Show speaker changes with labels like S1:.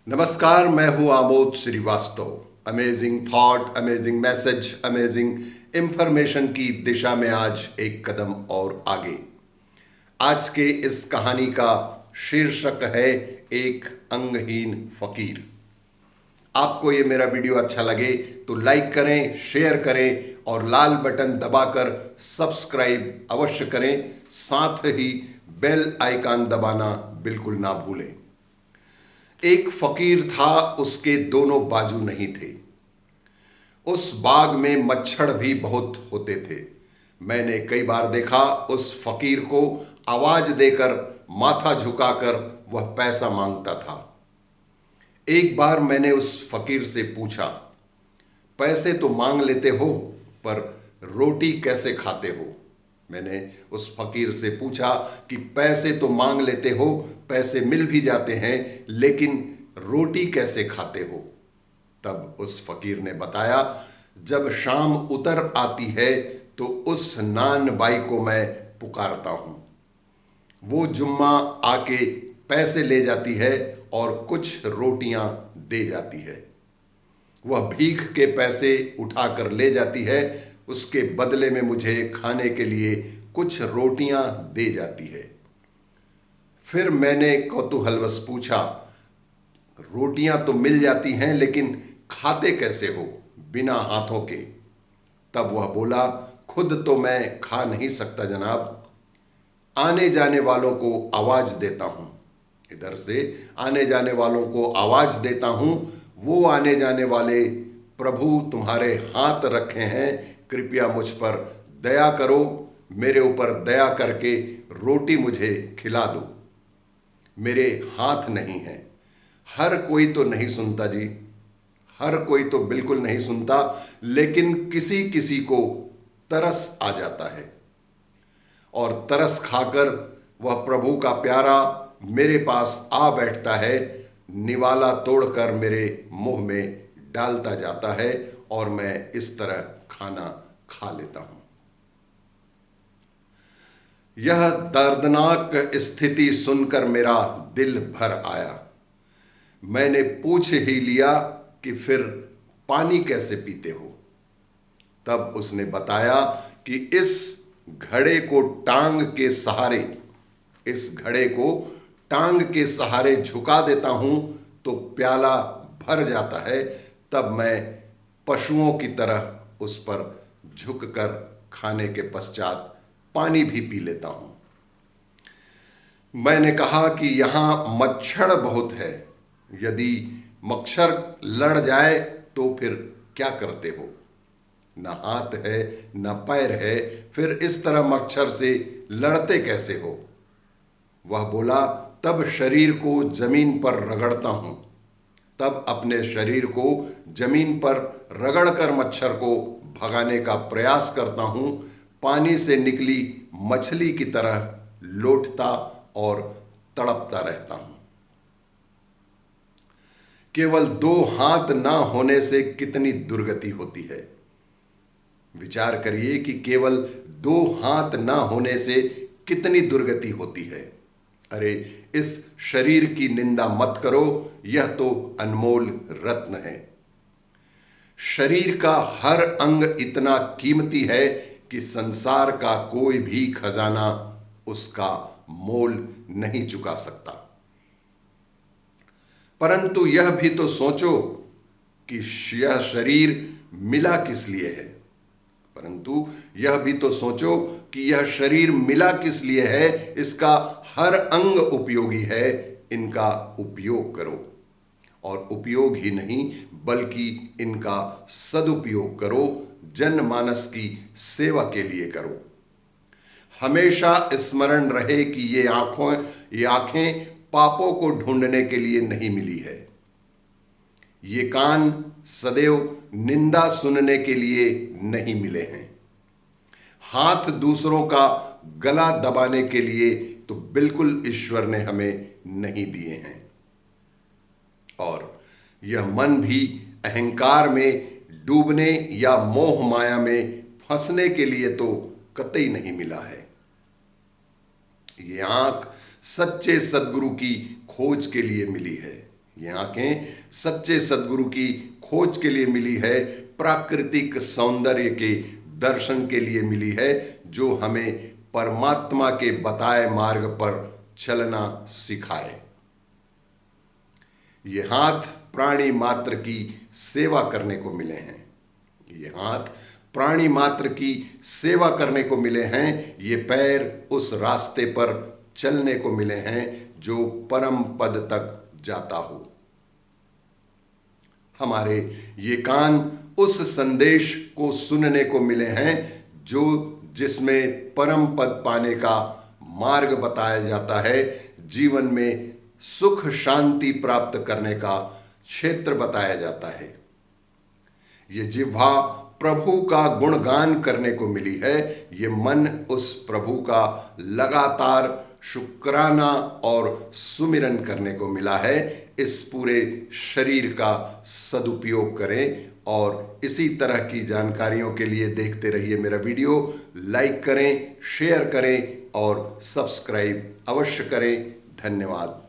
S1: नमस्कार, मैं हूं Amod Shrivastava. Amazing thought, amazing message, amazing information की दिशा में आज एक कदम और आगे। आज के इस कहानी का शीर्षक है एक अंगहीन फकीर। आपको ये मेरा वीडियो अच्छा लगे तो लाइक करें, शेयर करें और लाल बटन दबाकर सब्सक्राइब अवश्य करें। साथ ही बेल आइकन दबाना बिल्कुल ना भूलें। एक फकीर था, उसके दोनों बाजू नहीं थे। उस बाग में मच्छर भी बहुत होते थे। मैंने कई बार देखा उस फकीर को आवाज देकर, माथा झुकाकर वह पैसा मांगता था। एक बार मैंने उस फकीर से पूछा, पैसे तो मांग लेते हो, पर रोटी कैसे खाते हो? मैंने उस फकीर से पूछा कि पैसे तो मांग लेते हो, पैसे मिल भी जाते हैं, लेकिन रोटी कैसे खाते हो? तब उस फकीर ने बताया, जब शाम उतर आती है तो उस नान बाई को मैं पुकारता हूं। वो जुम्मा आके पैसे ले जाती है और कुछ रोटियां दे जाती है। वह भीख के पैसे उठाकर ले जाती है, उसके बदले में मुझे खाने के लिए कुछ रोटियां दे जाती है। फिर मैंने कौतूहलवश पूछा, रोटियां तो मिल जाती हैं, लेकिन खाते कैसे हो बिना हाथों के? तब वह बोला, खुद तो मैं खा नहीं सकता जनाब, आने जाने वालों को आवाज देता हूं। इधर से आने जाने वालों को आवाज देता हूं। वो आने जाने वाले, प्रभु तुम्हारे हाथ रखे हैं, कृपया मुझ पर दया करो, मेरे ऊपर दया करके रोटी मुझे खिला दो। मेरे हाथ नहीं हैं। हर कोई तो नहीं सुनता जी, हर कोई तो बिल्कुल नहीं सुनता, लेकिन किसी किसी को तरस आ जाता है और तरस खाकर वह प्रभु का प्यारा मेरे पास आ बैठता है, निवाला तोड़कर मेरे मुंह में डालता जाता है और मैं इस तरह खाना खा लेता हूं। यह दर्दनाक स्थिति सुनकर मेरा दिल भर आया। मैंने पूछ ही लिया कि फिर पानी कैसे पीते हो? तब उसने बताया कि इस घड़े को टांग के सहारे, इस घड़े को टांग के सहारे झुका देता हूं तो प्याला भर जाता है। तब मैं पशुओं की तरह उस पर झुककर खाने के पश्चात पानी भी पी लेता हूं। मैंने कहा कि यहां मच्छर बहुत है, यदि मच्छर लड़ जाए तो फिर क्या करते हो? न हाथ है न पैर है, फिर इस तरह मच्छर से लड़ते कैसे हो? वह बोला, तब शरीर को जमीन पर रगड़ता हूं, तब अपने शरीर को जमीन पर रगड़कर मच्छर को भगाने का प्रयास करता हूं। पानी से निकली मछली की तरह लौटता और तड़पता रहता हूं। केवल दो हाथ ना होने से कितनी दुर्गति होती है। विचार करिए कि केवल दो हाथ ना होने से कितनी दुर्गति होती है। अरे, इस शरीर की निंदा मत करो, यह तो अनमोल रत्न है। शरीर का हर अंग इतना कीमती है कि संसार का कोई भी खजाना उसका मोल नहीं चुका सकता। परंतु यह भी तो सोचो कि यह शरीर मिला किस लिए है। परंतु यह भी तो सोचो कि यह शरीर मिला किस लिए है। इसका हर अंग उपयोगी है, इनका उपयोग करो। और उपयोग ही नहीं बल्कि इनका सदुपयोग करो, जनमानस की सेवा के लिए करो। हमेशा स्मरण रहे कि ये आंखें पापों को ढूंढने के लिए नहीं मिली है। ये कान सदैव निंदा सुनने के लिए नहीं मिले हैं। हाथ दूसरों का गला दबाने के लिए तो बिल्कुल ईश्वर ने हमें नहीं दिए हैं। और यह मन भी अहंकार में डूबने या मोह माया में फंसने के लिए तो कतई नहीं मिला है। ये आंख सच्चे सद्गुरु की खोज के लिए मिली है। ये आंखें सच्चे सद्गुरु की खोज के लिए मिली है, प्राकृतिक सौंदर्य के दर्शन के लिए मिली है, जो हमें परमात्मा के बताए मार्ग पर चलना सिखाए। ये हाथ प्राणी मात्र की सेवा करने को मिले हैं। ये हाथ प्राणी मात्र की सेवा करने को मिले हैं। ये पैर उस रास्ते पर चलने को मिले हैं जो परम पद तक जाता हो। हमारे ये कान उस संदेश को सुनने को मिले हैं जो जिसमें परम पद पाने का मार्ग बताया जाता है, जीवन में सुख शांति प्राप्त करने का क्षेत्र बताया जाता है। ये जिह्वा प्रभु का गुणगान करने को मिली है। ये मन उस प्रभु का लगातार शुक्राना और सुमिरन करने को मिला है। इस पूरे शरीर का सदुपयोग करें और इसी तरह की जानकारियों के लिए देखते रहिए मेरा वीडियो। लाइक करें, शेयर करें और सब्सक्राइब अवश्य करें। धन्यवाद।